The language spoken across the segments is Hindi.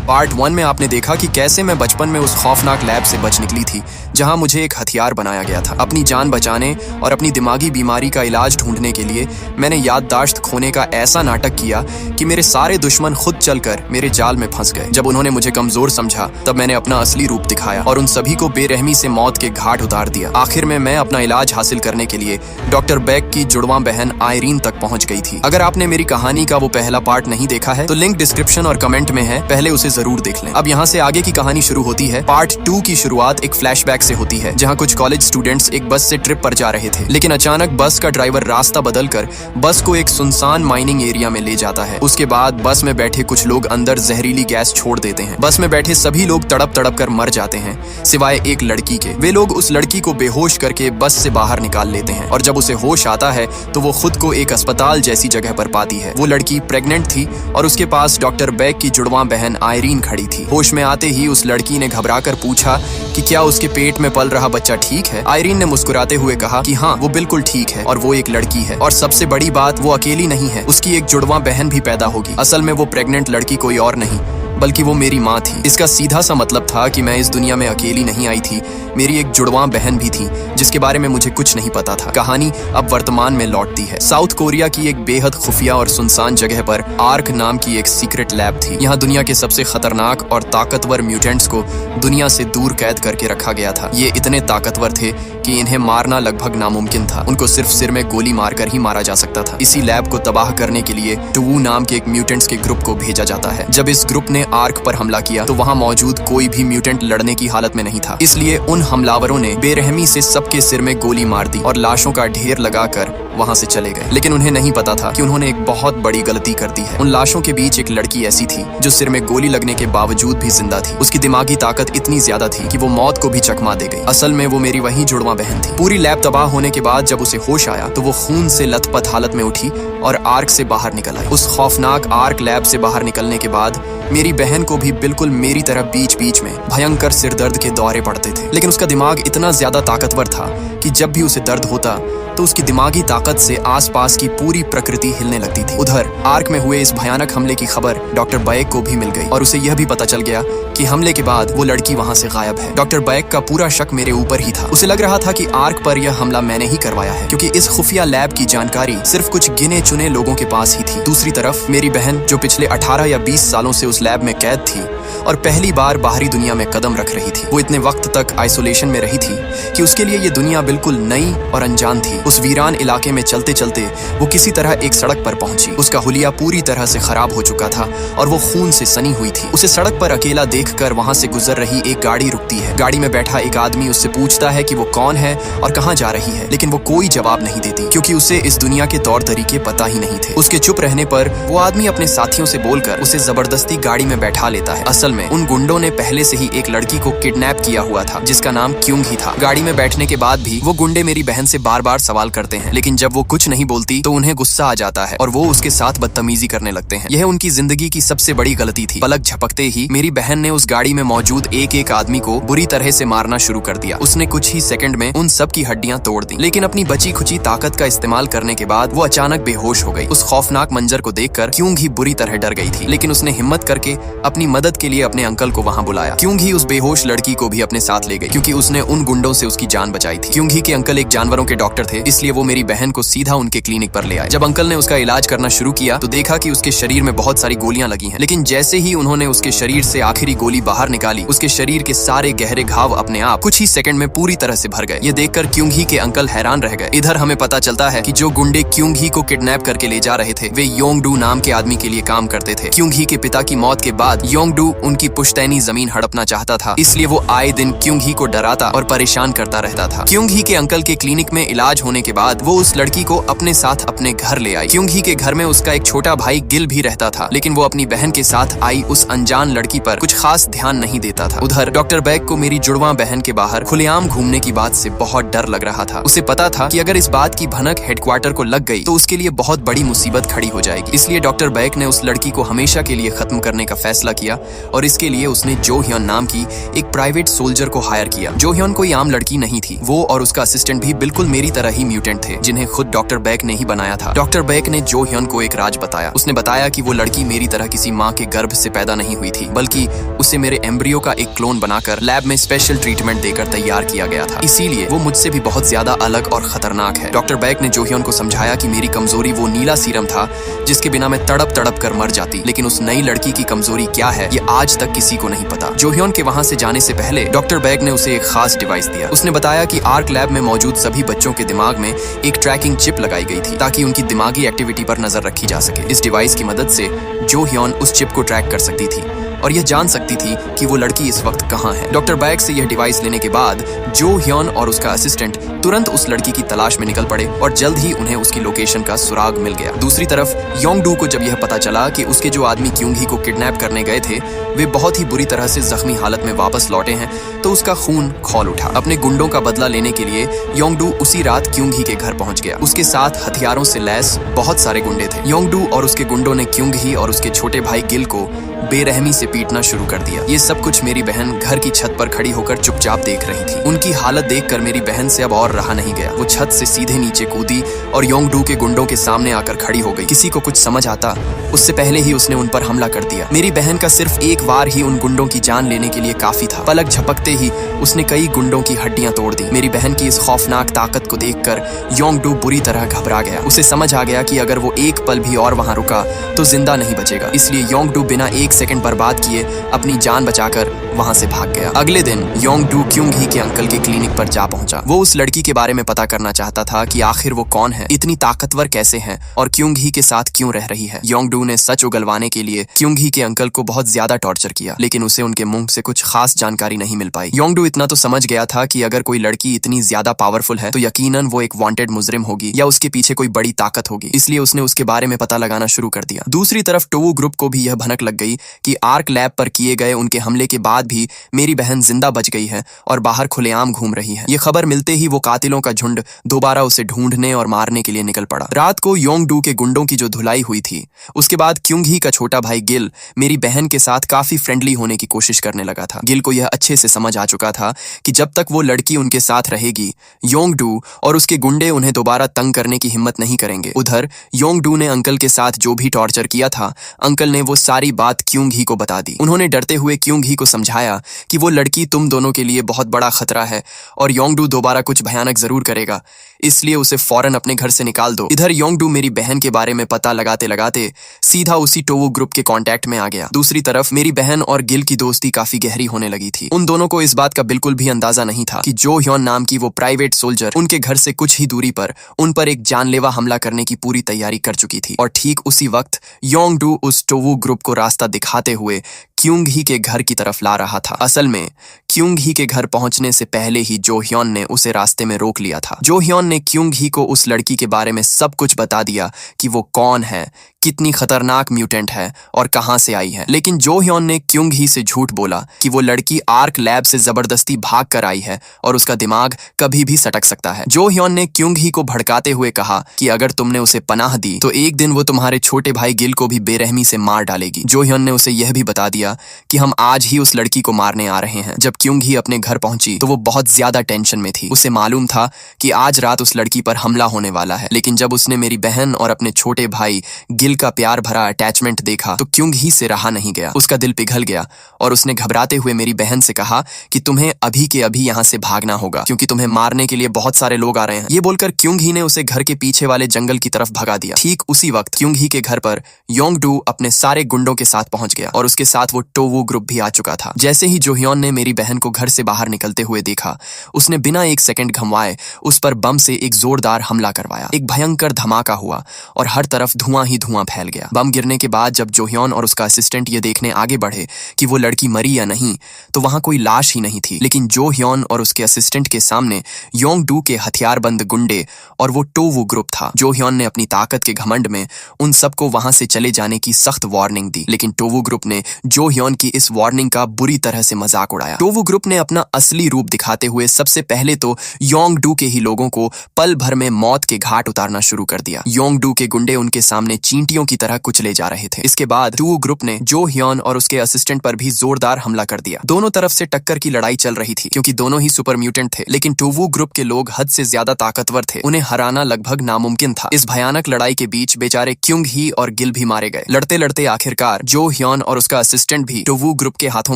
पार्ट 1 में आपने देखा कि कैसे मैं बचपन में उस खौफनाक लैब से बच निकली थी जहां मुझे एक हथियार बनाया गया था। अपनी जान बचाने और अपनी दिमागी बीमारी का इलाज ढूंढने के लिए मैंने याददाश्त खोने का ऐसा नाटक किया कि मेरे सारे दुश्मन खुद चलकर मेरे जाल में फंस गए। जब उन्होंने मुझे कमजोर समझा तब मैंने अपना असली रूप दिखाया और उन सभी को बेरहमी से मौत के घाट उतार दिया। आखिर में मैं अपना इलाज हासिल करने के लिए डॉक्टर बेक की जुड़वा बहन आयरीन तक पहुंच गई थी। अगर आपने मेरी कहानी का वो पहला पार्ट नहीं देखा है तो लिंक डिस्क्रिप्शन और कमेंट में है, पहले उसे जरूर देख लें। अब यहाँ से आगे की कहानी शुरू होती है। पार्ट 2 की शुरुआत एक फ्लैशबैक से होती है जहाँ कुछ कॉलेज स्टूडेंट्स एक बस से ट्रिप पर जा रहे थे, लेकिन अचानक बस का ड्राइवर रास्ता बदलकर बस को एक सुनसान माइनिंग एरिया में ले जाता है। उसके बाद बस में बैठे कुछ लोग अंदर जहरीली गैस छोड़ देते हैं। बस में बैठे सभी लोग तड़प तड़प कर मर जाते हैं सिवाय एक लड़की के। वे लोग उस लड़की को बेहोश करके बस से बाहर निकाल लेते हैं और जब उसे होश आता है तो वो खुद को एक अस्पताल जैसी जगह पर पाती है। वो लड़की प्रेग्नेंट थी और उसके पास डॉक्टर बेक की जुड़वा बहन आयरीन खड़ी थी। होश में आते ही उस लड़की ने घबराकर पूछा कि क्या उसके पेट में पल रहा बच्चा ठीक है। आयरीन ने मुस्कुराते हुए कहा कि हाँ, वो बिल्कुल ठीक है और वो एक लड़की है और सबसे बड़ी बात, वो अकेली नहीं है, उसकी एक जुड़वा बहन भी पैदा होगी। असल में वो प्रेग्नेंट लड़की कोई और नहीं बल्कि वो मेरी माँ थी। इसका सीधा सा मतलब था कि मैं इस दुनिया में अकेली नहीं आई थी, मेरी एक जुड़वा बहन भी थी जिसके बारे में मुझे कुछ नहीं पता था। कहानी अब वर्तमान में लौटती है। साउथ कोरिया की एक बेहद खुफिया और सुनसान जगह पर आर्क नाम की एक सीक्रेट लैब थी। यहाँ दुनिया के सबसे खतरनाक और ताकतवर म्यूटेंट्स को दुनिया से दूर कैद करके रखा गया था। ये इतने ताकतवर थे कि इन्हें मारना लगभग नामुमकिन था। उनको सिर्फ सिर में गोली मारकर ही मारा जा सकता था। इसी लैब को तबाह करने के लिए टू नाम के एक म्यूटेंट्स के ग्रुप को भेजा जाता है। जब इस ग्रुप ने आर्क पर हमला किया तो वहाँ मौजूद कोई भी म्यूटेंट लड़ने की हालत में नहीं था, इसलिए उन हमलावरों ने बेरहमी से सबके सिर में गोली मार दी और लाशों का ढेर लगाकर वहां से चले गए। लेकिन उन्हें नहीं पता था कि उन्होंने एक बहुत बड़ी गलती कर दी है। उन लाशों के बीच एक लड़की ऐसी थी जो सिर में गोली लगने के बावजूद भी जिंदा थी। उसकी दिमागी ताकत इतनी ज्यादा थी कि वो मौत को भी चकमा दे गई। असल में वो मेरी वही जुड़वा बहन थी। पूरी लैब तबाह होने के बाद जब उसे होश आया तो वो खून से लथपथ हालत में उठी और आर्क से बाहर निकल आई। उस खौफनाक आर्क लैब से बाहर निकलने के बाद मेरी बहन को भी बिल्कुल मेरी तरह बीच बीच में भयंकर सिरदर्द के दौरे पड़ते थे, लेकिन उसका दिमाग इतना ज्यादा ताकतवर था कि जब भी उसे दर्द होता तो उसकी दिमागी ताकत से आसपास की पूरी प्रकृति हिलने लगती थी। उधर आर्क में हुए इस भयानक हमले की खबर डॉक्टर बैक को भी मिल गई और उसे यह भी पता चल गया कि हमले के बाद वो लड़की वहां से गायब है। डॉक्टर बैक का पूरा शक मेरे ऊपर ही था। उसे लग रहा था कि आर्क पर यह हमला मैंने ही करवाया है, क्योंकि इस खुफिया लैब की जानकारी सिर्फ कुछ गिने चुने लोगों के पास ही थी। दूसरी तरफ मेरी बहन, जो पिछले 18 या 20 सालों से उस लैब में कैद थी और पहली बार बाहरी दुनिया में कदम रख रही थी, वो इतने वक्त तक आइसोलेशन में रही थी कि उसके लिए ये दुनिया बिल्कुल नई और अनजान थी। उस वीरान इलाके में चलते चलते वो किसी तरह एक सड़क पर पहुंची। उसका हुलिया पूरी तरह से खराब हो चुका था और वो खून से सनी हुई थी। उसे सड़क पर अकेला देखकर वहां से गुजर रही एक गाड़ी रुकती है। गाड़ी में बैठा एक आदमी उससे पूछता है कि वो कौन है और कहाँ जा रही है, लेकिन वो कोई जवाब नहीं देती क्योंकि उसे इस दुनिया के तौर तरीके पता ही नहीं थे। उसके चुप रहने पर वो आदमी अपने साथियों से बोलकर उसे जबरदस्ती गाड़ी में बैठा लेता है। असल में उन गुंडों ने पहले से ही एक लड़की को किडनैप किया हुआ था जिसका नाम क्यूंग ही था। गाड़ी में बैठने के बाद भी वो गुंडे मेरी बहन से बार बार सवाल करते हैं, लेकिन जब वो कुछ नहीं बोलती तो उन्हें गुस्सा आ जाता है और वो उसके साथ बदतमीजी करने लगते हैं। यह उनकी जिंदगी की सबसे बड़ी गलती थी। पलक झपकते ही मेरी बहन ने उस गाड़ी में मौजूद एक एक आदमी को बुरी तरह से मारना शुरू कर दिया। उसने कुछ ही सेकंड में उन सब की हड्डियां तोड़ दी, लेकिन अपनी बची खुची ताकत का इस्तेमाल करने के बाद वो अचानक बेहोश हो गई। उस खौफनाक मंजर को देखकर क्यूंग ही बुरी तरह डर गई थी, लेकिन उसने हिम्मत करके अपनी मदद के लिए अपने अंकल को वहां बुलाया। क्यूंग ही उस बेहोश लड़की को भी अपने साथ ले गई क्योंकि उसने उन गुंडों से उसकी जान बचाई थी। क्यूंग ही के अंकल एक जानवरों के डॉक्टर थे, इसलिए वो मेरी बहन को सीधा उनके क्लिनिक पर ले आए। जब अंकल ने उसका इलाज करना शुरू किया तो देखा कि उसके शरीर में बहुत सारी गोलियां लगी हैं, लेकिन जैसे ही उन्होंने उसके शरीर से आखिरी गोली बाहर निकाली, उसके शरीर के सारे गहरे घाव अपने आप कुछ ही सेकंड में पूरी तरह से भर गए। ये देखकर क्यूंग ही के अंकल हैरान रह गए। इधर हमें पता चलता है कि जो गुंडे क्यूंग ही को किडनैप करके ले जा रहे थे वे योंगडू नाम के आदमी के लिए काम करते थे। क्यूंग ही के पिता की मौत के बाद योंगडू उनकी पुश्तैनी जमीन हड़पना चाहता था, इसलिए वो आए दिन क्यूंग ही को डराता और परेशान करता रहता था। क्यूंग ही के अंकल के क्लिनिक में इलाज होने के बाद वो उस लड़की को अपने साथ अपने घर ले आई। क्यूंग ही के घर में उसका एक छोटा भाई गिल भी रहता था, लेकिन वो अपनी बहन के साथ आई उस अनजान लड़की पर कुछ खास ध्यान नहीं देता था। उधर डॉक्टर बैक को मेरी जुड़वा बहन के बाहर खुलेआम घूमने की बात से बहुत डर लग रहा था। उसे पता था कि अगर इस बात की भनक हेडक्वार्टर को लग गई तो उसके लिए बहुत बड़ी मुसीबत खड़ी हो जाएगी, इसलिए डॉक्टर बैक ने उस लड़की को हमेशा के लिए खत्म करने का फैसला किया और इसके लिए उसने जो ह्योन नाम की एक प्राइवेट सोल्जर को हायर किया। जो ह्योन कोई आम लड़की नहीं थी, वो और उसका असिस्टेंट भी बिल्कुल मेरी तरह ही म्यूटेंट थे, जिन्हें खुद डॉक्टर बैक ने ही बनाया था। डॉक्टर बैक ने जो ह्योन को एक राज बताया। उसने बताया कि वो लड़की मेरी तरह किसी माँ के गर्भ से पैदा नहीं हुई थी, बल्कि उसे मेरे एम्ब्रियो का एक क्लोन बनाकर लैब में स्पेशल ट्रीटमेंट देकर तैयार किया गया था। इसीलिए वो मुझसे भी बहुत ज्यादा अलग और खतरनाक है। डॉक्टर बैक ने जो ह्योन को समझाया कि मेरी कमजोरी वो नीला सीरम था जिसके बिना मैं तड़प तड़प कर मर जाती, लेकिन उस नई लड़की की कमजोरी क्या है ये आज तक किसी को नहीं पता। जो ह्योन के वहां से जाने से पहले डॉक्टर बैक ने उसे एक खास डिवाइस दिया। उसने बताया कि आर्क लैब में मौजूद सभी बच्चों के दिमाग में एक ट्रैकिंग चिप लगाई गई थी ताकि उनकी दिमागी एक्टिविटी पर नजर रखी जा सके। इस डिवाइस की मदद से जो ह्योन उस चिप को ट्रैक कर सकती थी और यह जान सकती थी कि वो लड़की इस वक्त कहाँ है। डॉक्टर बैक से यह डिवाइस लेने के बाद जो ह्योन और उसका असिस्टेंट तुरंत उस लड़की की तलाश में निकल पड़े और जल्द ही उन्हें उसकी लोकेशन का सुराग मिल गया। दूसरी तरफ योंगडू को जब यह पता चला कि उसके जो आदमी क्योंगी को किडनैप करने गए थे वे बहुत ही बुरी तरह से जख्मी हालत में वापस लौटे हैं, तो उसका खून खौल उठा। अपने गुंडों का बदला लेने के लिए योंगडू उसी रात क्योंगी के घर पहुंच गया। उसके साथ हथियारों से लैस बहुत सारे गुंडे थे। योंगडू और उसके गुंडों ने क्योंगी और उसके छोटे भाई गिल को बेरहमी से पीटना शुरू कर दिया। ये सब कुछ मेरी बहन घर की छत पर खड़ी होकर चुपचाप देख रही थी। उनकी हालत देखकर मेरी बहन से अब और रहा नहीं गया। वो छत से सीधे नीचे कूदी और योंगडू के गुंडों के सामने आकर खड़ी हो गई। किसी को कुछ समझ आता उससे पहले ही उसने उन पर हमला कर दिया। मेरी बहन का सिर्फ एक वार ही उन गुंडों की जान लेने के लिए काफी था। पलक झपकते ही उसने कई गुंडों की हड्डियां तोड़ दी। मेरी बहन की इस खौफनाक ताकत को देखकर योंगडू बुरी तरह घबरा गया। उसे समझ आ गया कि अगर वो एक पल भी और वहां रुका तो जिंदा नहीं बचेगा। इसलिए योंगडू बिना एक सेकंड बर्बाद किए अपनी जान बचाकर वहां से भाग गया। अगले दिन योंगडू क्योंगी के अंकल के क्लिनिक पर जा पहुंचा। वो उस लड़की के बारे में पता करना चाहता था कि आखिर वो कौन है, इतनी ताकतवर कैसे है और क्योंगी के साथ क्यों रह रही है। योंगडू ने सच उगलवाने के लिए क्योंगी के अंकल को बहुत ज्यादा टॉर्चर किया, लेकिन उसे उनके मुंह से कुछ खास जानकारी नहीं मिल पाई। योंगडू इतना तो समझ गया था कि अगर कोई लड़की इतनी ज्यादा पावरफुल है तो यकीनन वो एक वांटेड मुजरिम होगी या उसके पीछे कोई बड़ी ताकत होगी। इसलिए उसने उसके बारे में पता लगाना शुरू कर दिया। दूसरी तरफ टोवू ग्रुप को भी यह भनक लग गई कि आर्क लैब पर किए गए उनके हमले के बाद भी मेरी बहन जिंदा बच गई है और बाहर खुलेआम घूम रही है। ये खबर मिलते ही वो कातिलों का झुंड दोबारा उसे ढूंढने और मारने के लिए निकल पड़ा। रात को योंगडू के गुंडों की जो धुलाई हुई थी उसके बाद क्योंगी का छोटा भाई गिल मेरी बहन के साथ काफी फ्रेंडली होने की कोशिश करने लगा था। गिल को यह अच्छे से समझ आ चुका था कि जब तक वो लड़की उनके साथ रहेगी योंगडू और उसके गुंडे उन्हें दोबारा तंग करने की हिम्मत नहीं करेंगे। उधर योंगडू ने अंकल के साथ जो भी टॉर्चर किया था अंकल ने वो सारी बात क्योंगी को बता दी। उन्होंने डरते हुए क्योंगी को समझाया कि वो लड़की तुम दोनों के लिए बहुत बड़ा खतरा है और योंगडू दोबारा कुछ भयानक जरूर करेगा, इसलिए उसे फौरन अपने घर से निकाल दो। इधर योंगडू मेरी बहन के बारे में पता लगाते लगाते सीधा उसी टोवू ग्रुप के कांटेक्ट में आ गया। दूसरी तरफ मेरी बहन और गिल की दोस्ती काफी गहरी होने लगी थी। उन दोनों को इस बात का बिल्कुल भी अंदाजा नहीं था कि जो ह्योन नाम की वो प्राइवेट सोल्जर उनके घर से कुछ ही दूरी पर उन पर एक जानलेवा हमला करने की पूरी तैयारी कर चुकी थी। और ठीक उसी वक्त योंगडू उस टोवू ग्रुप को रास्ता दिखाते हुए क्योंगी के घर की तरफ ला रहा था। असल में क्योंगी के घर पहुंचने से पहले ही जो ह्योन ने उसे रास्ते में रोक लिया था। जो ह्योन ने क्योंगी को उस लड़की के बारे में सब कुछ बता दिया कि वो कौन है, कितनी खतरनाक म्यूटेंट है और कहां से आई है। लेकिन जो ह्योन ने क्योंगी से झूठ बोला कि वो लड़की आर्क लैब से जबरदस्ती भाग कर आई है और उसका दिमाग कभी भी सटक सकता है। जो ह्योन ने क्योंगी को भड़काते हुए कहा कि अगर तुमने उसे पनाह दी तो एक दिन वो तुम्हारे छोटे भाई गिल को भी बेरहमी से मार डालेगी। जो ह्योन ने उसे यह भी बता दिया कि हम आज ही उस लड़की को मारने आ रहे हैं। जब क्योंगी अपने घर पहुंची तो वो बहुत ज्यादा टेंशन में थी। उसे मालूम था कि आज रात उस लड़की पर हमला होने वाला है, लेकिन जब उसने मेरी बहन और अपने छोटे भाई गिल का प्यार भरा अटैचमेंट देखा तो क्योंगी से रहा नहीं गया। उसका दिल पिघल गया और उसने घबराते हुए मेरी बहन से कहा कि तुम्हें अभी के अभी यहाँ से भागना होगा क्योंकि तुम्हें मारने के लिए बहुत सारे लोग आ रहे हैं। ये बोलकर क्योंगी ने उसे घर के पीछे वाले जंगल की तरफ भगा दिया। ठीक उसी वक्त क्योंगी के घर पर योंगडू अपने सारे गुंडों के साथ पहुंच गया और उसके साथ वो टोवू ग्रुप भी आ चुका था। जैसे ही जो ह्योन ने मेरी बहन को घर से बाहर निकलते हुए देखा उसने बिना एक सेकंड घमवाए उस पर बम से एक जोरदार हमला करवाया। एक भयंकर धमाका हुआ और हर तरफ धुआं ही धुआं फैल गया। बम गिरने के बाद जब जो ह्योन और उसका असिस्टेंट ये देखने आगे बढ़े कि वो लड़की मरी या नहीं तो वहां कोई लाश ही नहीं थी। लेकिन जो ह्योन और उसके असिस्टेंट के सामने योंगडू के हथियारबंद गुंडे और वो टोवू ग्रुप था। जो ह्योन ने अपनी ताकत के घमंड में उन सबको वहां से चले जाने की सख्त वार्निंग दी, लेकिन टोवू ग्रुप ने जो जो ह्योन की इस वार्निंग का बुरी तरह से मजाक उड़ाया। टोवू ग्रुप ने अपना असली रूप दिखाते हुए सबसे पहले तो योंगडू के ही लोगों को पल भर में मौत के घाट उतारना शुरू कर दिया। योंगडू के गुंडे उनके सामने चींटियों की तरह कुचले जा रहे थे। इसके बाद टोवू ग्रुप ने जो ह्योन और उसके असिस्टेंट पर भी जोरदार हमला कर दिया। दोनों तरफ से टक्कर की लड़ाई चल रही थी क्योंकि दोनों ही सुपर म्यूटेंट थे, लेकिन टोवू ग्रुप के लोग हद से ज्यादा ताकतवर थे। उन्हें हराना लगभग नामुमकिन था। इस भयानक लड़ाई के बीच बेचारे क्युंग ही और गिल भी मारे गए। लड़ते लड़ते आखिरकार जो ह्योन और उसका असिस्टेंट भी टोवू ग्रुप के हाथों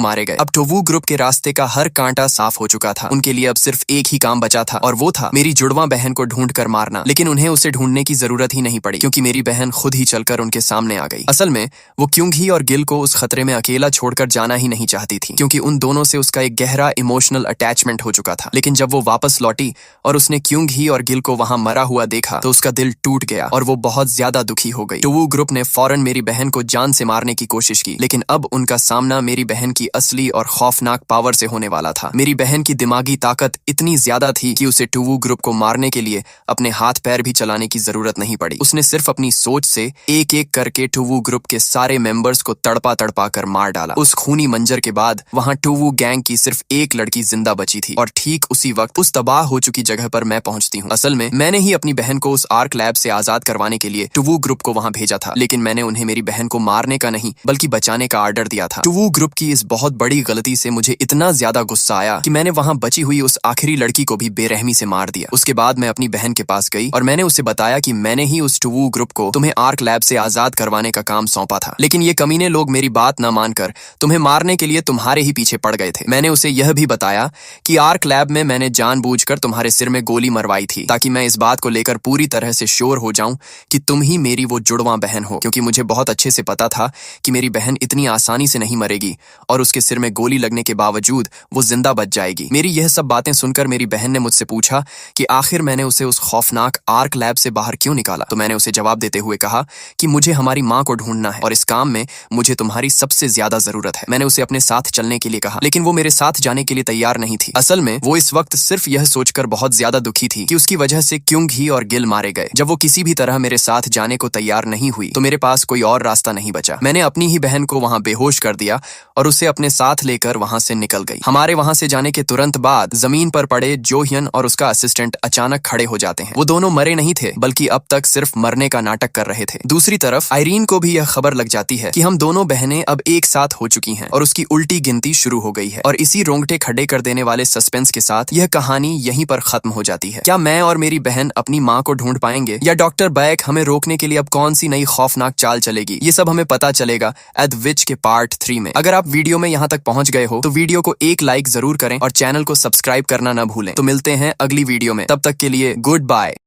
मारे गए। अब टोवू ग्रुप के रास्ते का हर कांटा साफ हो चुका था। उनके लिए अब सिर्फ एक ही काम बचा था और वो था मेरी जुड़वां बहन को ढूंढ कर मारना। लेकिन उन्हें उसे ढूंढने की जरूरत ही नहीं पड़ी क्योंकि मेरी बहन खुद ही चलकर उनके सामने आ गई। असल में वो क्युंग ही और गिल को उस खतरे में अकेला छोड़कर जाना ही नहीं चाहती थी क्योंकि उन दोनों से उसका एक गहरा इमोशनल अटैचमेंट हो चुका था। लेकिन जब वो वापस लौटी और उसने क्युंग ही और गिल को वहां मरा हुआ देखा तो उसका दिल टूट गया और वो बहुत ज्यादा दुखी हो गई। टोवू ग्रुप ने फौरन मेरी बहन को जान से मारने की कोशिश की, लेकिन अब उनका सामना मेरी बहन की असली और खौफनाक पावर से होने वाला था। मेरी बहन की दिमागी ताकत इतनी ज्यादा थी कि उसे टोवू ग्रुप को मारने के लिए अपने हाथ पैर भी चलाने की जरूरत नहीं पड़ी। उसने सिर्फ अपनी सोच से एक एक करके टोवू ग्रुप के सारे मेंबर्स को तड़पा तड़पा कर मार डाला। उस खूनी मंजर के बाद वहां टोवू गैंग की सिर्फ एक लड़की जिंदा बची थी और ठीक उसी वक्त उस तबाह हो चुकी जगह पर मैं पहुंचती हूँ। असल में मैंने ही अपनी बहन को उस आर्क लैब से आजाद करवाने के लिए टोवू ग्रुप को वहां भेजा था, लेकिन मैंने उन्हें मेरी बहन को मारने का नहीं बल्कि बचाने का आर्डर दिया था। टोवू ग्रुप की इस बहुत बड़ी गलती से मुझे इतना ज्यादा गुस्सा आया कि मैंने वहां बची हुई उस आखिरी लड़की को भी बेरहमी से मार दिया। उसके बाद मैं अपनी बहन के पास गई और मैंने उसे बताया कि मैंने ही उस टोवू ग्रुप को तुम्हें आर्क लैब से आजाद करवाने का काम सौंपा था, लेकिन ये कमीने लोग मेरी बात न मानकर तुम्हें मारने के लिए तुम्हारे ही पीछे पड़ गए थे। मैंने उसे यह भी बताया कि आर्क लैब में मैंने जानबूझकर तुम्हारे सिर में गोली मरवाई थी ताकि मैं इस बात को लेकर पूरी तरह से श्योर हो जाऊं कि तुम ही मेरी वो जुड़वां बहन हो, क्योंकि मुझे बहुत अच्छे से पता था कि मेरी बहन इतनी आसानी से नहीं मरेगी और उसके सिर में गोली लगने के बावजूद वो जिंदा बच जाएगी। मेरी यह सब बातें सुनकर मेरी बहन ने मुझसे पूछा कि आखिर मैंने उसे उस खौफनाक आर्क लैब से बाहर क्यों निकाला। तो मैंने उसे जवाब देते हुए कहा कि मुझे हमारी माँ को ढूंढना है और इस काम में मुझे तुम्हारी सबसे ज्यादा जरूरत है। मैंने उसे अपने साथ चलने के लिए कहा, लेकिन वो मेरे साथ जाने के लिए तैयार नहीं थी। असल में वो इस वक्त सिर्फ यह सोचकर बहुत ज्यादा दुखी थी कि उसकी वजह से क्युंग ही और गिल मारे गए। जब वो किसी भी तरह मेरे साथ जाने को तैयार नहीं हुई तो मेरे पास कोई और रास्ता नहीं बचा। मैंने अपनी ही बहन को वहां बेहोश कर दिया और उसे अपने साथ लेकर वहां से निकल गई। हमारे वहां से जाने के तुरंत बाद जमीन पर पड़े जो ह्यन और उसका असिस्टेंट अचानक खड़े हो जाते हैं। वो दोनों मरे नहीं थे बल्कि अब तक सिर्फ मरने का नाटक कर रहे थे। दूसरी तरफ आयरीन को भी यह खबर लग जाती है कि हम दोनों बहनें अब एक साथ हो चुकी हैं और उसकी उल्टी गिनती शुरू हो गई है। और इसी रोंगटे खड़े कर देने वाले सस्पेंस के साथ यह कहानी यहीं पर खत्म हो जाती है। क्या मैं और मेरी बहन अपनी माँ को ढूंढ पाएंगे या डॉक्टर बैक हमें रोकने के लिए अब कौन सी नई खौफनाक चाल चलेगी? ये सब हमें पता चलेगा एट विच के पार्ट 3 में। अगर आप वीडियो में यहाँ तक पहुंच गए हो तो वीडियो को एक लाइक जरूर करें और चैनल को सब्सक्राइब करना ना भूलें। तो मिलते हैं अगली वीडियो में, तब तक के लिए गुड बाय।